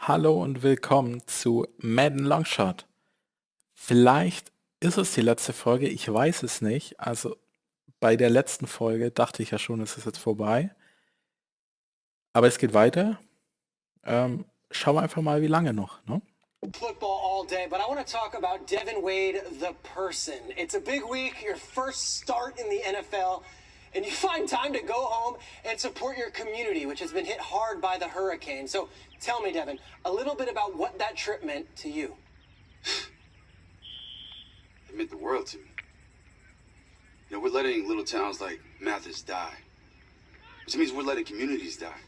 Hallo und willkommen zu Madden Longshot. Vielleicht ist es die letzte Folge, ich weiß es nicht. Also bei der letzten Folge dachte ich ja schon, es ist jetzt vorbei. Aber es geht weiter. Schauen wir einfach mal, wie lange noch, ne? Football all day, but I want to talk about Devin Wade, the person. It's a big week, your first start in the NFL, and you find time to go home and support your community, which has been hit hard by the hurricane. So tell me, Devin, a little bit about what that trip meant to you. It meant the world to me. You know, we're letting little towns like Mathis die, which means we're letting communities die.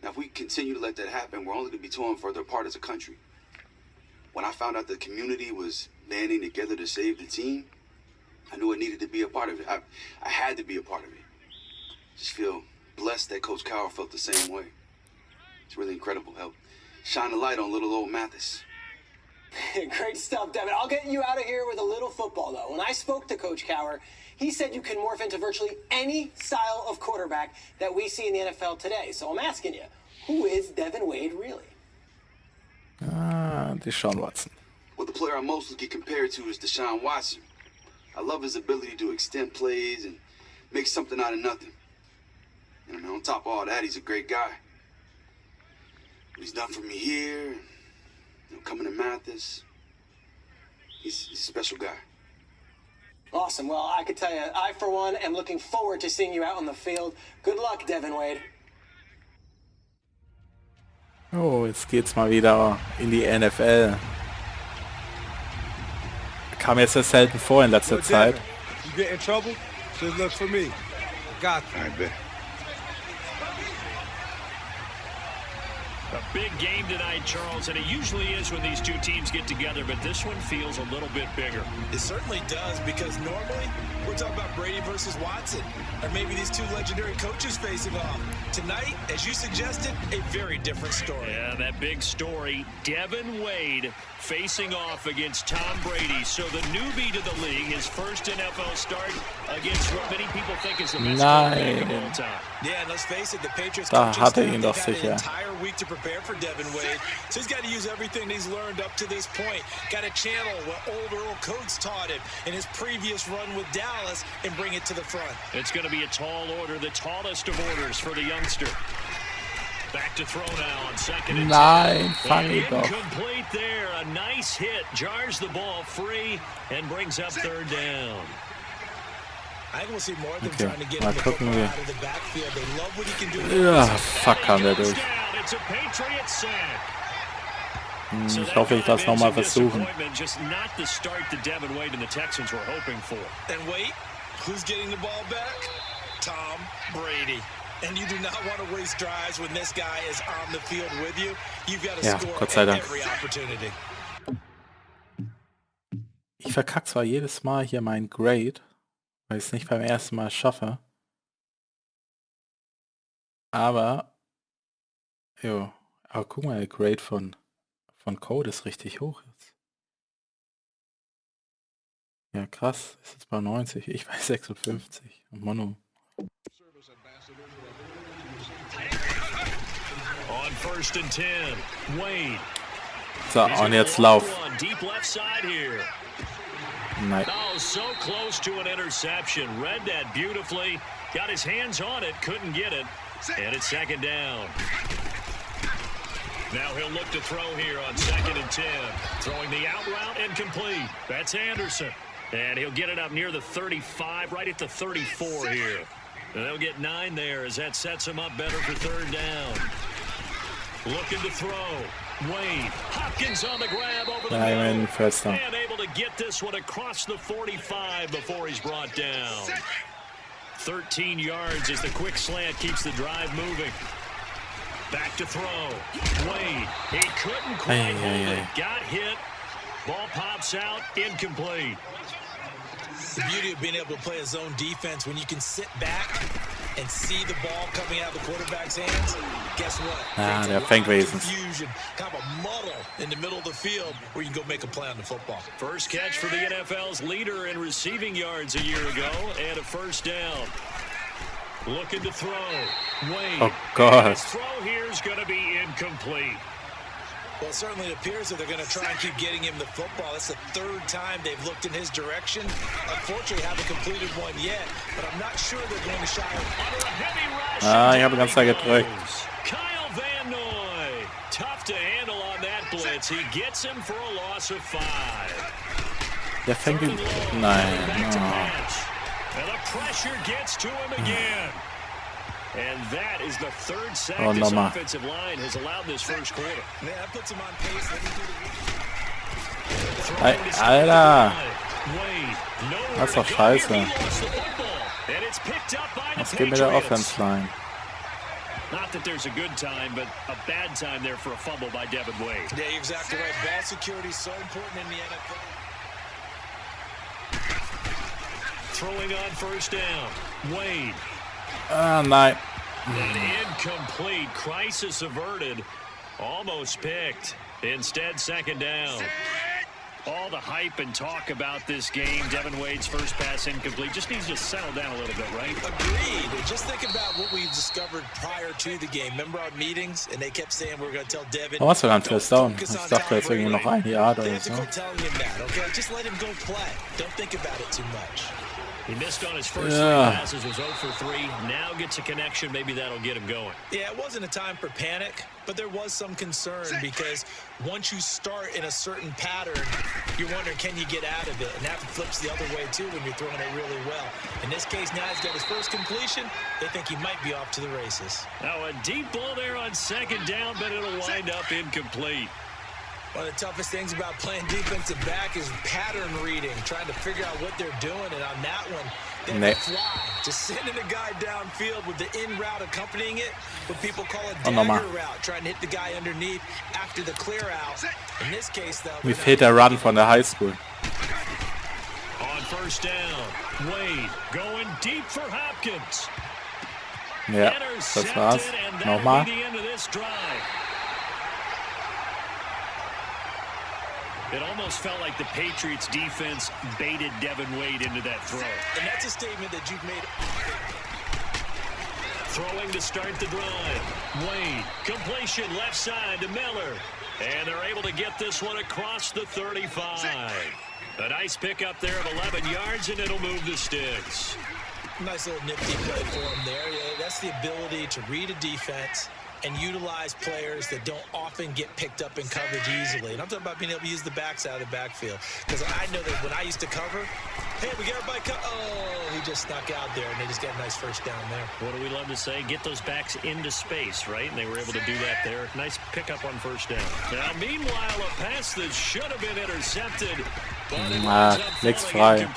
Now, if we continue to let that happen, we're only going to be torn further apart as a country. When I found out the community was banding together to save the team, I knew I needed to be a part of it. I had to be a part of it. Just feel blessed that Coach Cowher felt the same way. It's really incredible. Help shine a light on little old Mathis. Great stuff, Devin. I'll get you out of here with a little football, though. When I spoke to Coach Cowher, he said you can morph into virtually any style of quarterback that we see in the NFL today. So I'm asking you, who is Devin Wade really? Deshaun Watson. Well, the player I mostly get compared to is Deshaun Watson. I love his ability to extend plays and make something out of nothing. And I mean, on top of all that, he's a great guy. What he's done for me here, coming to Mathis, he's a special guy. Awesome. Well, I could tell you, I, for one, am looking forward to seeing you out on the field. Good luck, Devin Wade. Oh, jetzt geht's mal wieder in die NFL. Kam jetzt sehr selten vor in letzter Zeit. You get in trouble? Just look for me. Got you. I bet. A big game tonight, Charles, and it usually is when these two teams get together, but this one feels a little bit bigger. It certainly does, because normally we're talking about Brady versus Watson, or maybe these two legendary coaches facing off. Tonight, as you suggested, a very different story. Yeah, that big story, Devin Wade facing off against Tom Brady. So the newbie to the league, his first NFL start against what many people think is the best quarterback of all time. Yeah, and let's face it, the Patriots Da coaching hat er staff, ihn they've doch had an sicher. entire week to prepare for Devin Wade. So he's got to use everything he's learned up to this point. Got to channel what old Earl Coates taught him in his previous run with Dallas and bring it to the front. It's going to be a tall order, the tallest of orders for the youngster. Back to throw now on second and 10. Nein, fang And ihn doch. incomplete there. A nice hit. Jars the ball free and brings up third down. I think we'll see more of them Okay, trying to get mal him the gucken football wir. out of the backfield. They love what he can do. Ja, fuck, kam der durch. Down. It's a Patriot sack. Ich hoffe, ich darf es nochmal versuchen. Just not the start that Devin Wade and the Texans were hoping for. And wait, who's getting the ball back? Tom Brady. And you do not want to waste drives when this guy is on the field with you. You've got to Ja, score Gott sei at Dank. every opportunity. Ich verkacke zwar jedes Mal hier mein Grade, weil ich es nicht beim ersten Mal schaffe. Aber, aber guck mal, der Grade von Code ist richtig hoch jetzt. Ja, krass, ist jetzt bei 90, ich bei 56. Mono. On first and 10, Wade. So, und jetzt Lauf. Deep left side here. Nein. Oh, so close to an interception. Read that beautifully. Got his hands on it, couldn't get it. And it's second down. Now he'll look to throw here on second and 10. Throwing the out route incomplete. That's Anderson. And he'll get it up near the 35, right at the 34 here. And they'll get 9 there as that sets him up better for third down. Looking to throw. Wade. Hopkins on the grab over the middle. First down. And able to get this one across the 45 before he's brought down. 13 yards as the quick slant keeps the drive moving. Back to throw. Wade. He couldn't quite hold it. Got hit. Ball pops out. Incomplete. The beauty of being able to play a zone defense when you can sit back and see the ball coming out of the quarterback's hands. Guess what? Ah, Creates a der lot fängt of wenigstens. confusion, kind of a muddle in the middle of the field where you can go make a play on the football. First catch for the NFL's leader in receiving yards a year ago, and a first down. Looking to throw. Wade. Oh, God. His throw here is going to be incomplete. Well, it certainly appears that they're going to try and keep getting him the football. That's the third time they've looked in his direction. Unfortunately, haven't completed one yet, but I'm not sure they're going to shy away. Ah, ich habe ganz klar gedrückt. Kyle Van Noy, tough to handle on that blitz. He gets him for a loss of 5. Der fängt ihn. Nein. And the pressure gets to him again. And that is the third sack this offensive line has allowed this first quarter. Man, that puts him on pace. Alter. Das ist doch scheiße. Was geht mit der Offense Line? Not that there's a good time, but a bad time there for a fumble by Devin Wade. Yeah, you're exactly right. Ball security is so important in the NFL. Throwing on first down. Wade. Ah, nein. An incomplete. Crisis averted. Almost picked. Instead, second down. All the hype and talk about this game. Devin Wade's first pass incomplete. Just needs to settle down a little bit, right? Agreed. Just think about what we've discovered prior to the game. Remember our meetings? And they kept saying we're going to tell Devin. Was für ein First Down? Ich dachte jetzt irgendwie noch ein Jahr oder so. They have to quit telling him that, okay? Just let him go play. Don't think about it too much. He missed on his first 3 passes, was 0 for 3. Now gets a connection. Maybe that'll get him going. Yeah, it wasn't a time for panic, but there was some concern because once you start in a certain pattern, you're wondering, can you get out of it? And that flips the other way, too, when you're throwing it really well. In this case, now he's got his first completion. They think he might be off to the races. Now a deep ball there on second down, but it'll wind up incomplete. One of the toughest things about playing defensive back is pattern reading, trying to figure out what they're doing. And on that one, they fly. Just sending a guy downfield with the in route accompanying it, what people call a dagger route, trying to hit the guy underneath after the clear out. In this case, though, Wie fehlt der Run von der High School? On first down, Wade going deep for Hopkins. Ja, das war's. Nochmal. It almost felt like the Patriots defense baited Devin Wade into that throw. And that's a statement that you've made. Throwing to start the drive. Wade, completion left side to Miller. And they're able to get this one across the 35. A nice pickup there of 11 yards, and it'll move the sticks. Nice little nifty play for him there. Yeah, that's the ability to read a defense and utilize players that don't often get picked up in coverage easily. And I'm talking about being able to use the backside of the backfield. Because I know that when I used to cover, hey, we got everybody oh, he just snuck out there, and they just got a nice first down there. What do we love to say? Get those backs into space, right? And they were able to do that there. Nice pickup on first down. Now, meanwhile, a pass that should have been intercepted. Nichts frei.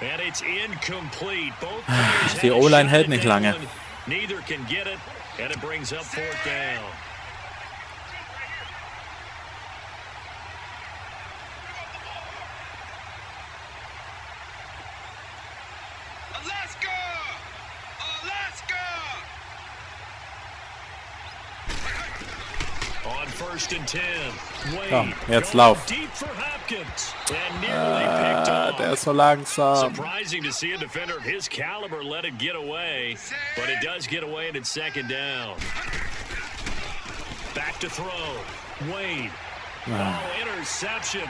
And it's incomplete. Both Die O-Line hält nicht lange. Neither can get it. And it brings up fourth down. Alaska! On first and 10. Wade. Komm, jetzt lauf. Deep for Hopkins. And nearly picked off. Der ist so langsam. Surprising to see a defender of his caliber let it get away, but it does get away and it's second down. Back to throw. Wade. Oh, interception.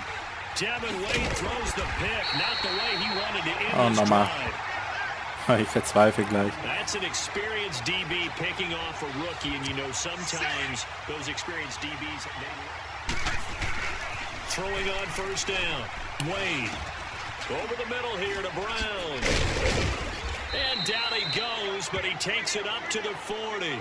Devin Wade throws the pick, not the way he wanted to end his drive. Ich verzweifle gleich. That's an experienced DB picking off a rookie, and you know sometimes those experienced DBs... Throwing on first down. Wade. Over the middle here to Brown. And down he goes, but he takes it up to the 40.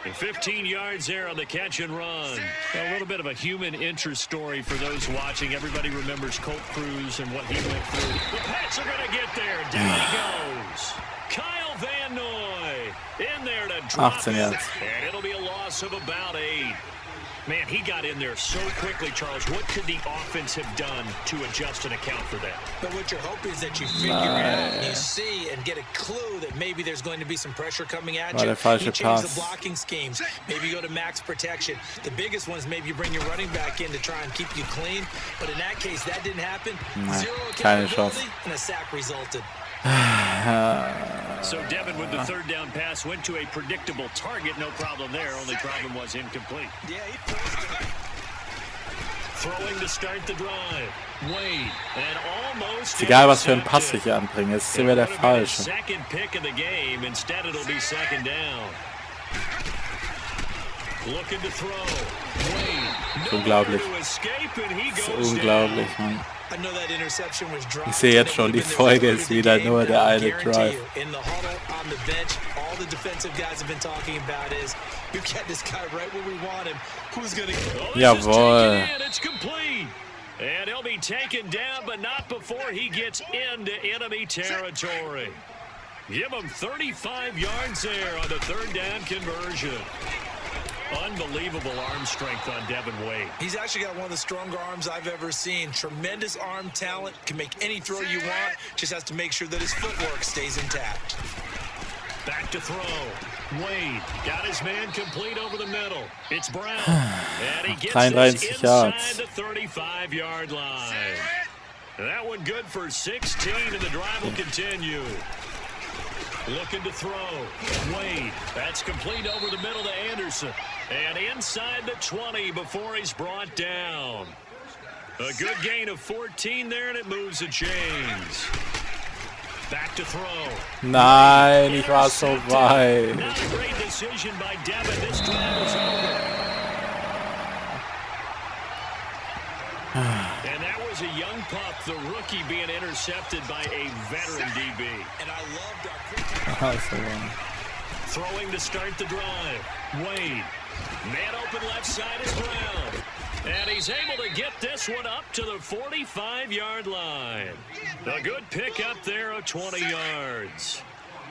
And 15 yards there on the catch and run. A little bit of a human interest story for those watching. Everybody remembers Colt Cruz and what he went through. The Pats are going to get there. Down he goes. Kyle Van Noy in there to drop 18 yards. And it'll be a loss of about 8. Man, he got in there so quickly, Charles. What could the offense have done to adjust and account for that? But what you're hoping is that you figure it out and you see and get a clue that maybe there's going to be some pressure coming at you. You change the blocking schemes. Maybe you go to max protection. The biggest one is maybe you bring your running back in to try and keep you clean. But in that case, that didn't happen. Zero accountability, and a sack resulted. So Devin with the third down pass went to a predictable target. No problem there. Only problem was incomplete. Yeah, he forced it. Throwing to start the drive. Wade, and almost Ist egal, was für einen Pass ich hier anbringe, es ist immer der falsche. Second pick of the game. Instead, it'll be second down. Looking to throw. Wade. Unglaublich. Unglaublich, Mann. Ich sehe jetzt schon, die Folge ist wieder nur der eine Drive. Jawohl. And he'll be taken down, but not before he gets into enemy territory. Give him 35 yards there on the third down conversion. Unbelievable arm strength on Devin Wade. He's actually got one of the stronger arms I've ever seen. Tremendous arm talent. Can make any throw you want. Just has to make sure that his footwork stays intact. Back to throw. Wade got his man complete over the middle. It's Brown. And he gets this inside the 35-yard line. That one good for 16, and the drive will continue. Looking to throw. Wade. That's complete over the middle to Anderson. And inside the 20 before he's brought down. A good gain of 14 there, and it moves the chains. Back to throw. Nein, ich war so weit. Not a great decision by Devin. This drive is over. And that was a young pup, the rookie, being intercepted by a veteran DB. And I loved our throwing to start the drive. Wade. Man open left side is Brown. And he's able to get this one up to the 45-yard line. A good pick up there of 20 yards.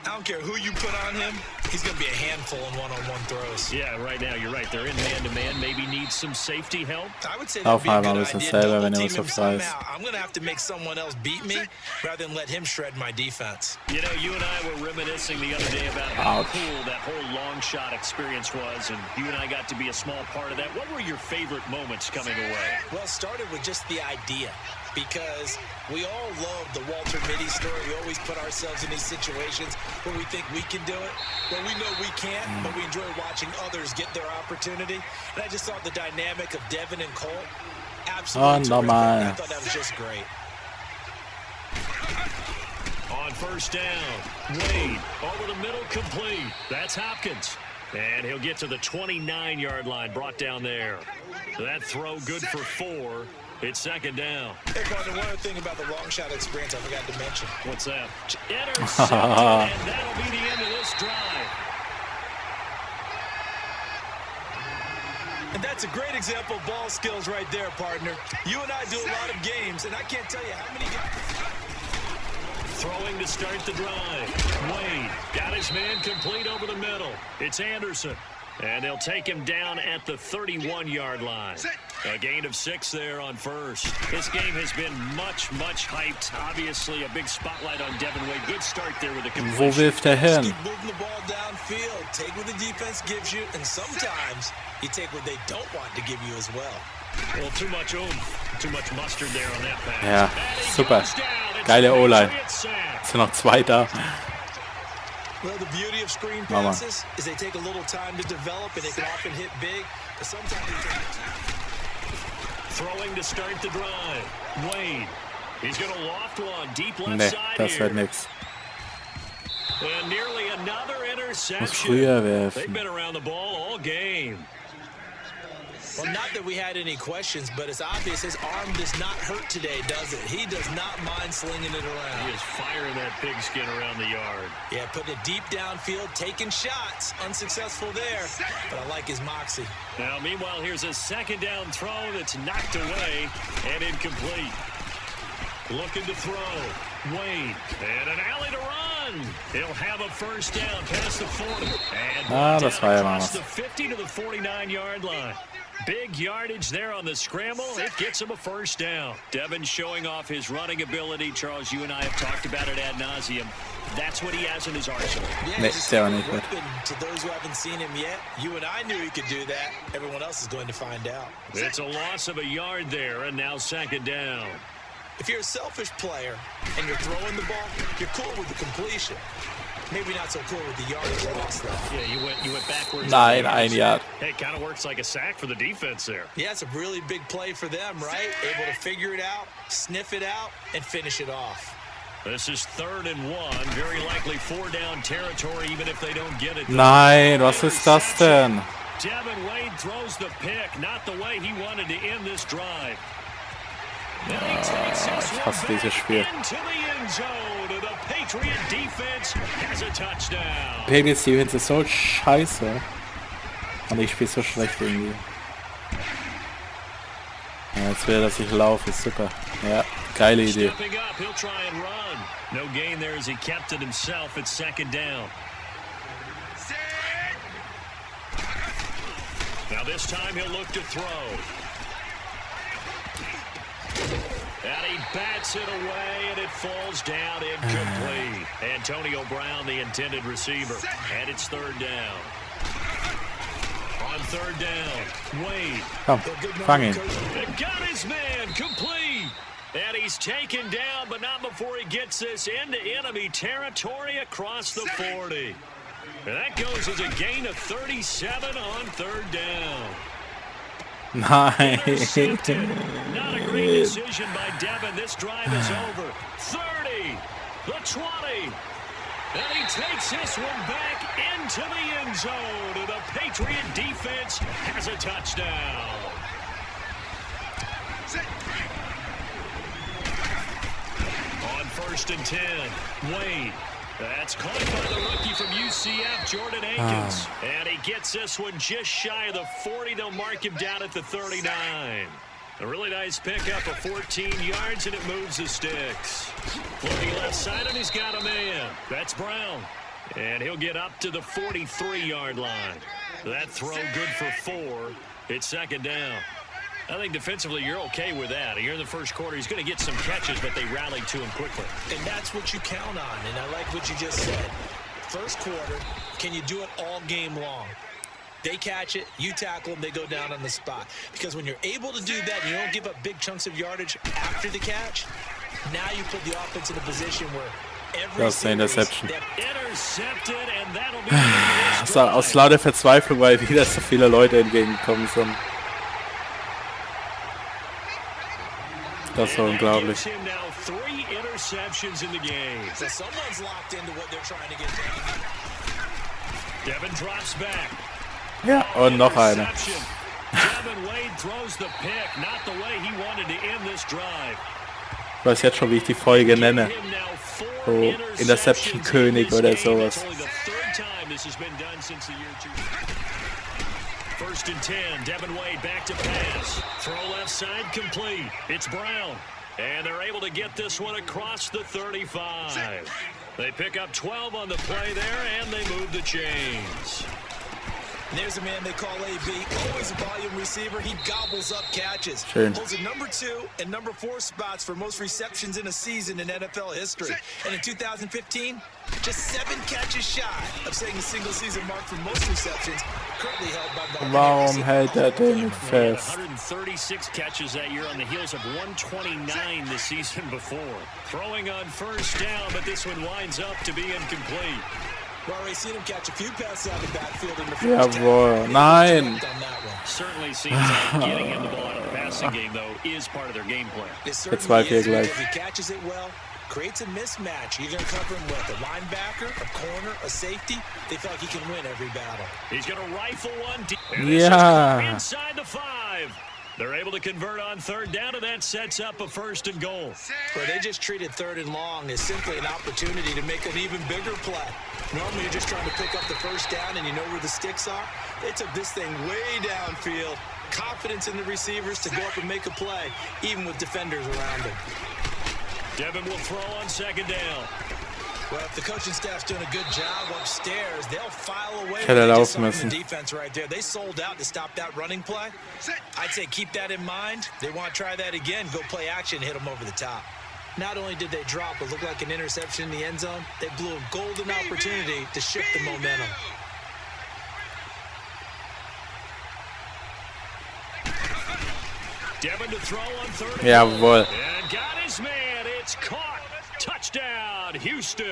I don't care who you put on him. He's going to be a handful in one-on-one throws. Yeah, right now you're right. They're in man-to-man. Maybe need some safety help. I would say that would be a good idea. Selber, wenn him somehow. I'm going to have to make someone else beat me rather than let him shred my defense. You know, you and I were reminiscing the other day about how cool that whole long shot experience was, and you and I got to be a small part of that. What were your favorite moments coming away? Well, it started with just the idea, because we all love the Walter Mitty story. We always put ourselves in these situations where we think we can do it, but we know we can't, but we enjoy watching others get their opportunity. And I just thought the dynamic of Devin and Colt, absolutely terrific. I thought that was just great. On first down, Wade over the middle, complete. That's Hopkins. And he'll get to the 29-yard line, brought down there. That throw good for 4. It's second down. Hey, partner, one other thing about the long shot experience I forgot to mention. What's that? Intercepted, and that'll be the end of this drive. And that's a great example of ball skills right there, partner. You and I do a lot of games, and I can't tell you how many Throwing to start the drive. Wade got his man complete over the middle. It's Anderson. And they'll take him down at the 31-yard line. A gain of 6 there on first. This game has been much, much hyped. Obviously, a big spotlight on Devin Wade. Good start there with the completion. Wo wirft er hin? Keep moving the ball downfield. Take what the defense gives you, and sometimes you take what they don't want to give you as well. Well, too much mustard there on that pass. Ja, super. Geile O-Line. Es sind noch 2 da. Well, the beauty of screen passes is they take a little time to develop, and they can often hit big, but sometimes they take Throwing to start the drive. Wade. He's going to loft one deep left side das wird nix. And nearly another interception. Muss früher werfen. They've been around the ball all game. Well, not that we had any questions, but it's obvious his arm does not hurt today, does it? He does not mind slinging it around. He is firing that pigskin around the yard. Yeah, putting it deep downfield, taking shots. Unsuccessful there, but I like his moxie. Now, meanwhile, here's a second down throw that's knocked away and incomplete. Looking to throw. Wade. And an alley to run. He'll have a first down past the 40. And das war ja mal across was. the 50 to the 49-yard line. Big yardage there on the scramble. It gets him a first down. Devin showing off his running ability. Charles, you and I have talked about it ad nauseum. That's what he has in his arsenal. Yeah, Nee, he's der war a nicht gut. weapon to those who haven't seen him yet. You and I knew he could do that. Everyone else is going to find out. It's a loss of a yard there, and now second down. If you're a selfish player and you're throwing the ball, you're cool with the completion. Maybe not so cool with the yardage loss, though. Yeah, you went backwards. Nein, 1 Yard. Hey, it kind of works like a sack for the defense there. Yeah, it's a really big play for them, right? Able to figure it out, sniff it out, and finish it off. This is 3rd and 1. Very likely 4-down territory, even if they don't get it. Nein, was ist das denn? Devin Wade throws the pick, not the way he wanted to end this drive. Then he takes this Ich one hasse dieses back Spiel. into the end zone. The Patriot defense has a touchdown. Patriots Defense ist so scheiße. Und ich spiele so schlecht irgendwie. Ja, jetzt will er, dass ich laufe, ist super. Ja, geile Idee. Stepping up, he'll try and run. No gain there as he kept it himself at 2nd down. Now this time he'll look to throw. And he bats it away, and it falls down incomplete. Antonio Brown, the intended receiver. And it's 3rd down. On 3rd down, Wade. Komm, fang ihn. And got his man complete. And he's taken down, but not before he gets this into enemy territory across the 40. And that goes as a gain of 37 on 3rd down. Nein. Intercepted. Not a great decision by Devin. This drive is over. 30, the 20. And he takes this one back into the end zone. And the Patriot defense has a touchdown. On 1st and 10, Wade. That's caught by the rookie from UCF, Jordan Akins. And he gets this one just shy of the 40. They'll mark him down at the 39. A really nice pickup of 14 yards, and it moves the sticks. Looking left side, and he's got a man. That's Brown. And he'll get up to the 43-yard line. That throw good for 4. It's 2nd down. I think defensively you're okay with that. You're in the first quarter. He's going to get some catches, but they rallied to him quickly. And that's what you count on, and I like what you just said. First quarter, can you do it all game long? They catch it, you tackle them, they go down on the spot. Because when you're able to do that and you don't give up big chunks of yardage after the catch, now you put the offense in a position where every Das ist eine Interception. Intercepted, and that'll be the Das war aus lauter Verzweiflung, weil wieder so viele Leute entgegengekommen sind. Das war unglaublich. Gives him now 3 interceptions in the game. So someone's locked into what they're trying to get done. Devin drops back. Ja, und noch eine. Interception. Devin Wade throws the pick, not the way he wanted to end this drive. Ich weiß jetzt schon, wie ich die Folge nenne. Give him now 4 So, interceptions Interception-König in this oder game. sowas. It's only the 3rd time this has been done since the year 2000. 1st and 10, Devin Wade back to pass. Throw left side complete. It's Brown. And they're able to get this one across the 35. They pick up 12 on the play there, and they move the chains. And there's a man they call AB, always a volume receiver. He gobbles up catches. Schön. Holds a number 2 and number 4 spots for most receptions in a season in NFL history. And in 2015, just 7 catches shy of setting a single season mark for most receptions, currently held by the Warum hält er den nicht fest? 136 catches that year on the heels of 129 the season before. Throwing on 1st down, but this one winds up to be incomplete. We've already seen him catch a few passes out of the backfield in the first Jawohl. half. Nein. Certainly seems like getting him the ball out of the passing game, though, is part of their game plan. It Jetzt certainly war hier is. gleich. If he catches it well, creates a mismatch. You're going to cover him with a linebacker, a corner, a safety. They feel like he can win every battle. He's going to rifle one deep. And this is Ja. inside the 5. They're able to convert on 3rd down, and that sets up a 1st and goal. Where they just treated 3rd and long as simply an opportunity to make an even bigger play. Normally you're just trying to pick up the 1st down and you know where the sticks are. They took this thing way downfield. Confidence in the receivers to go up and make a play, even with defenders around him. Devin will throw on 2nd down. Well, if the coaching staff's doing a good job upstairs, they'll file away Ich hätte with laufen the müssen. defense right there. They sold out to stop that running play. I'd say keep that in mind. They want to try that again, go play action, hit them over the top. Not only did they drop what looked like an interception in the end zone, they blew a golden opportunity to shift the momentum. Devin to throw on 3rd. Jawohl. And got his man. It's caught. Touchdown, on Houston.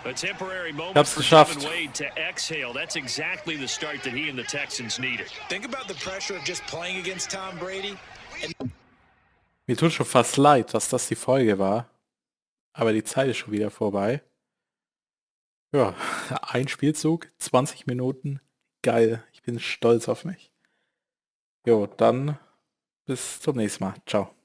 A temporary moment hab's for geschafft. Devin Wade to exhale. That's exactly the start that he and the Texans needed. Think about the pressure of just playing against Tom Brady. Mir tut schon fast leid, dass das die Folge war. Aber die Zeit ist schon wieder vorbei. Ja, ein Spielzug, 20 Minuten. Geil, ich bin stolz auf mich. Jo, dann bis zum nächsten Mal. Ciao.